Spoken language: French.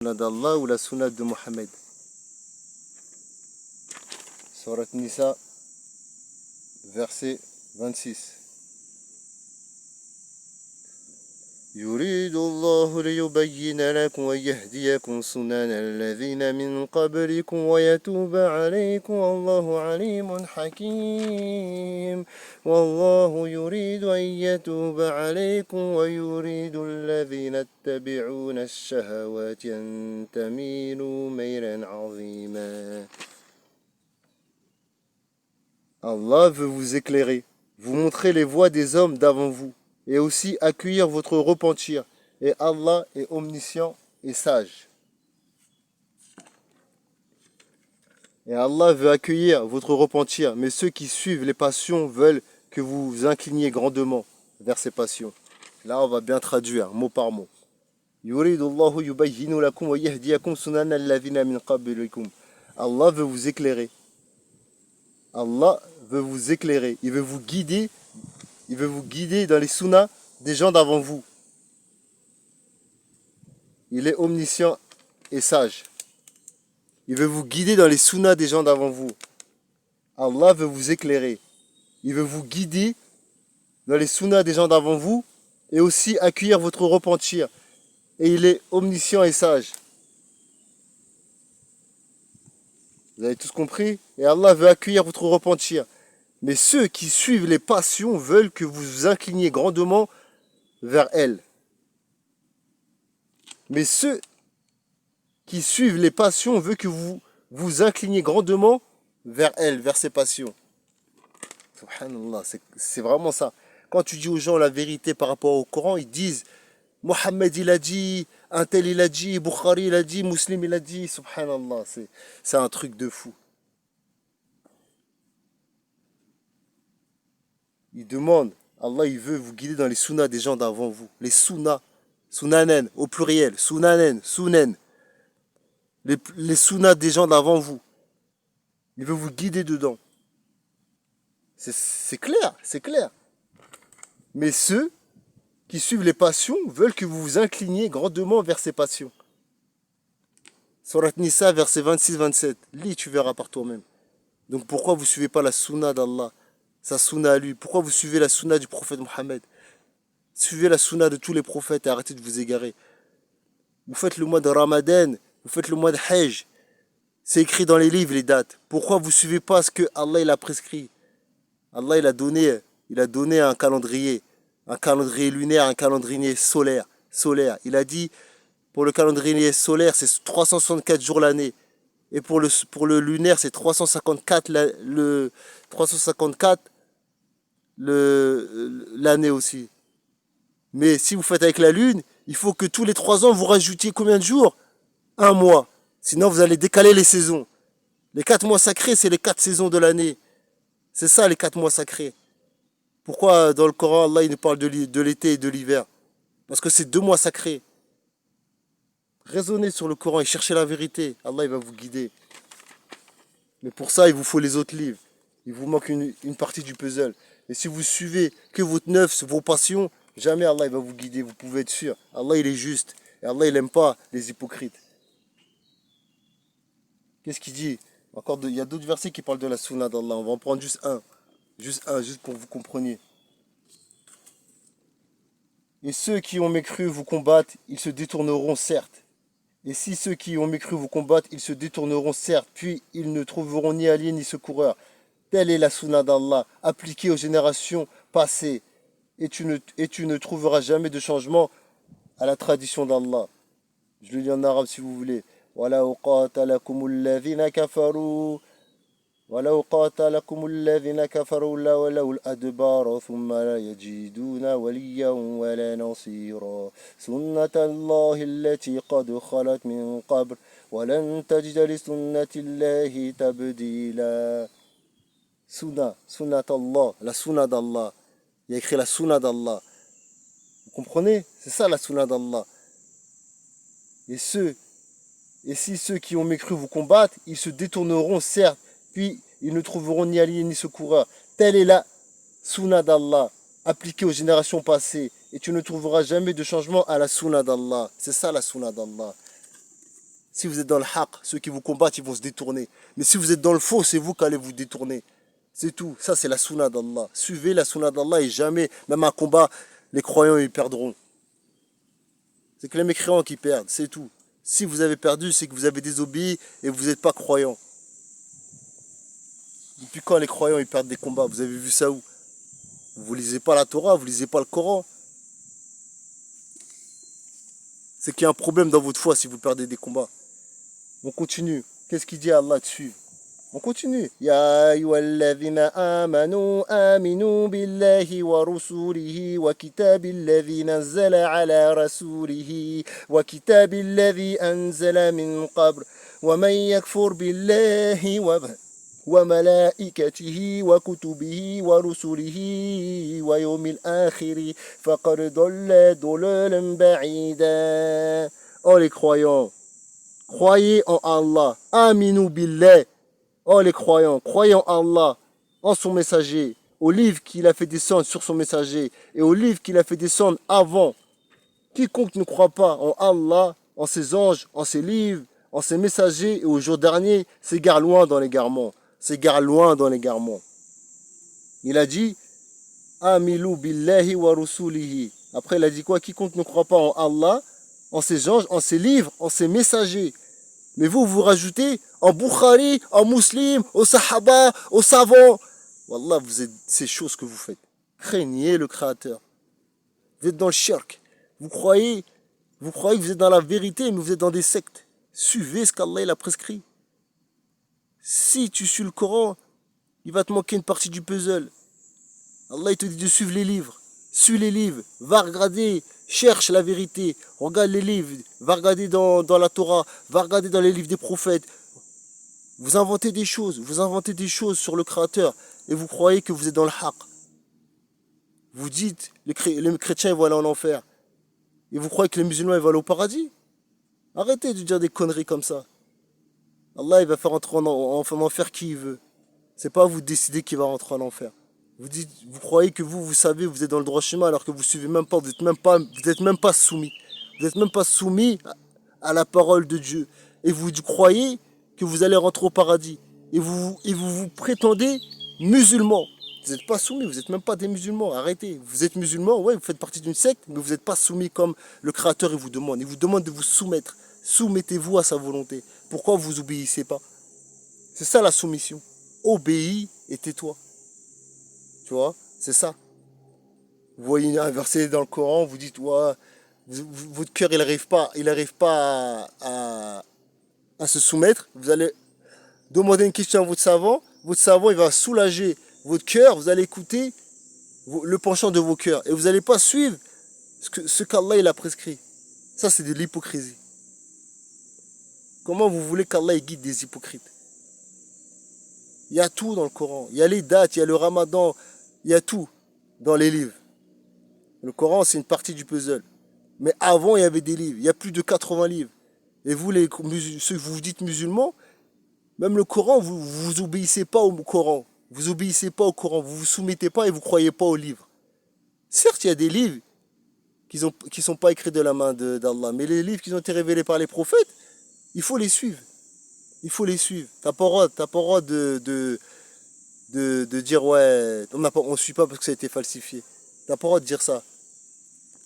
d'Allah ou la sunna de Mohammed. Surat Nisa, verset 26. يريد الله ليبين لكم ويهديكم سنن الذين من قبلكم ويتوب عليكم والله عليم حكيم والله يريد أن يتوب عليكم ويريد الذين يتبعون الشهوات أن تميلوا ميلا عظيما. Allah veut vous éclairer, vous montrer les voies des hommes d'avant vous, et aussi accueillir votre repentir. Et Allah est omniscient et sage. Et Allah veut accueillir votre repentir, mais ceux qui suivent les passions veulent que vous vous incliniez grandement vers ces passions. Là, on va bien traduire, mot par mot. Allah veut vous éclairer. Allah veut vous éclairer. Il veut vous guider. Il veut vous guider dans les sunnas des gens d'avant vous. Il est omniscient et sage. Il veut vous guider dans les sunnas des gens d'avant vous. Allah veut vous éclairer. Il veut vous guider dans les sunnas des gens d'avant vous et aussi accueillir votre repentir. Et il est omniscient et sage. Vous avez tous compris? Et Allah veut accueillir votre repentir. Mais ceux qui suivent les passions veulent que vous vous incliniez grandement vers elles. Mais ceux qui suivent les passions veulent que vous vous incliniez grandement vers elles, vers ces passions. Subhanallah, c'est vraiment ça. Quand tu dis aux gens la vérité par rapport au Coran, ils disent Mohammed il a dit, un tel il a dit, Bukhari il a dit, Muslim il a dit. Subhanallah, c'est un truc de fou. Il demande, Allah il veut vous guider dans les sunnas des gens d'avant vous. Les sunnas, sunanen au pluriel, sunen. Les sunnas des gens d'avant vous. Il veut vous guider dedans. C'est clair, c'est clair. Mais ceux qui suivent les passions veulent que vous vous incliniez grandement vers ces passions. Surat Nisa, verset 26-27. Lis, tu verras par toi-même. Donc pourquoi vous ne suivez pas la sunna d'Allah, sa sunna à lui? Pourquoi vous suivez la sunna du prophète Mohammed? Suivez la sunna de tous les prophètes et arrêtez de vous égarer. Vous faites le mois de Ramadan, vous faites le mois de Hajj. C'est écrit dans les livres les dates. Pourquoi vous ne suivez pas ce que Allah il a prescrit? Allah il a donné un calendrier lunaire, un calendrier solaire. Il a dit pour le calendrier solaire c'est 364 jours l'année. Et pour le lunaire, c'est 354 l'année aussi. Mais si vous faites avec la lune, il faut que tous les 3 ans, vous rajoutiez combien de jours? Un mois. Sinon, vous allez décaler les saisons. Les 4 mois sacrés, c'est les 4 saisons de l'année. C'est ça, les 4 mois sacrés. Pourquoi dans le Coran, Allah il nous parle de l'été et de l'hiver? Parce que c'est 2 mois sacrés. Raisonnez sur le Coran et cherchez la vérité. Allah il va vous guider. Mais pour ça, il vous faut les autres livres. Il vous manque une partie du puzzle. Et si vous suivez que votre neuf, vos passions, jamais Allah il va vous guider. Vous pouvez être sûr. Allah il est juste. Et Allah il n'aime pas les hypocrites. Qu'est-ce qu'il dit? Il y a d'autres versets qui parlent de la sunna d'Allah. On va en prendre juste un. Juste pour que vous compreniez. Et ceux qui ont mécru vous combattent, ils se détourneront certes. Et si ceux qui ont mécru vous combattent, ils se détourneront certes, puis ils ne trouveront ni alliés ni secoureurs. Telle est la sunna d'Allah, appliquée aux générations passées. Et tu ne trouveras jamais de changement à la tradition d'Allah. Je le lis en arabe si vous voulez. وَلَوْ قَاتَلَكُمُ الَّذِينَ كَفَرُوا لَوَلَوُا الْأَدْبَارَ ثُمَّ لَا يَجِدُونَ وَلِيًّا وَلَا نَصِيرًا سُنَّةَ اللَّهِ الَّتِي قَدْ خَلَتْ مِنْ قَبْلُ وَلَنْ تَجِدَ لِسُنَّةِ اللَّهِ تَبْدِيلًا. Sunnat Allah, la sunna d'Allah. Il y a écrit la sunna d'Allah. Vous comprenez? C'est ça la sunna d'Allah. Et si ceux qui ont mécru vous combattent, ils se détourneront certes, puis ils ne trouveront ni alliés ni secoureurs. Telle est la sunna d'Allah, appliquée aux générations passées, et tu ne trouveras jamais de changement à la sunna d'Allah. C'est ça la sunna d'Allah. Si vous êtes dans le haq, ceux qui vous combattent, ils vont se détourner. Mais si vous êtes dans le faux, c'est vous qui allez vous détourner. C'est tout. Ça, c'est la sunna d'Allah. Suivez la sunna d'Allah et jamais, même un combat, les croyants, ils perdront. C'est que les mécréants qui perdent, c'est tout. Si vous avez perdu, c'est que vous avez désobéi et vous n'êtes pas croyant. Depuis quand les croyants, ils perdent des combats? Vous avez vu ça où? Vous lisez pas la Torah, vous lisez pas le Coran. C'est qu'il y a un problème dans votre foi si vous perdez des combats. On continue. Qu'est-ce qu'il dit à Allah de suivre? On continue. Ya ayyuhalladhina amanu aminu billahi wa rusulihi wa kitabil ladhi nazzala ala rasulihi wa kitabil ladhi anzala min qabl wa man yakfur billahi وملائكته وكتبه ورسله ويوم الآخر فقد ضل ضلالا بعيدا. Oh les croyants, croyez en Allah. Aminu billah. Oh les croyants, croyez en Allah, en son messager, au livre qu'il a fait descendre sur son messager et au livre qu'il a fait descendre avant. Quiconque ne croit pas en Allah, en ses anges, en ses livres, en ses messagers et au jour dernier, s'égare loin dans l'égarement. S'égare loin dans l'égarement. Il a dit Amilu billahi wa rusulihi. Après, il a dit quoi? Quiconque ne croit pas en Allah, en ses anges, en ses livres, en ses messagers. Mais vous rajoutez en Bukhari, en Muslim, au Sahaba, au savant. Wallah, vous êtes ces choses que vous faites. Craignez le Créateur. Vous êtes dans le shirk. Vous croyez que vous êtes dans la vérité, mais vous êtes dans des sectes. Suivez ce qu'Allah a prescrit. Si tu suis le Coran, il va te manquer une partie du puzzle. Allah il te dit de suivre les livres. Suis les livres, va regarder, cherche la vérité, regarde les livres, va regarder dans la Torah, va regarder dans les livres des prophètes. Vous inventez des choses sur le Créateur et vous croyez que vous êtes dans le haq. Vous dites, les chrétiens ils vont aller en enfer. Et vous croyez que les musulmans ils vont aller au paradis? Arrêtez de dire des conneries comme ça. Allah il va faire entrer en enfer qui il veut. C'est pas vous décider qui va rentrer en enfer. Vous croyez que vous savez, vous êtes dans le droit chemin alors que vous suivez même pas, vous êtes même pas soumis. Vous n'êtes même pas soumis à la parole de Dieu. Et vous croyez que vous allez rentrer au paradis. Et vous prétendez musulmans. Vous n'êtes pas soumis, vous n'êtes même pas des musulmans. Arrêtez. Vous êtes musulmans, ouais, vous faites partie d'une secte, mais vous n'êtes pas soumis comme le Créateur il vous demande. Il vous demande de vous soumettre. Soumettez-vous à sa volonté. Pourquoi vous obéissez pas? C'est ça la soumission. Obéis et tais-toi. Tu vois, c'est ça. Vous voyez un verset dans le Coran, vous dites, ouais, votre cœur, il n'arrive pas à se soumettre. Vous allez demander une question à votre savant il va soulager votre cœur, vous allez écouter le penchant de vos cœurs. Et vous n'allez pas suivre ce qu'Allah il a prescrit. Ça, c'est de l'hypocrisie. Comment vous voulez qu'Allah guide des hypocrites? Il y a tout dans le Coran. Il y a les dates, il y a le Ramadan, il y a tout dans les livres. Le Coran, c'est une partie du puzzle. Mais avant, il y avait des livres. Il y a plus de 80 livres. Et vous, ceux que vous vous dites musulmans, même le Coran, vous obéissez pas au Coran. Vous obéissez pas au Coran. Vous vous soumettez pas et vous croyez pas aux livres. Certes, il y a des livres qui sont pas écrits de la main d'Allah. Mais les livres qui ont été révélés par les prophètes, il faut les suivre. Il faut les suivre. T'as pas le droit de dire ouais, on ne suit pas parce que ça a été falsifié. T'as pas le droit de dire ça.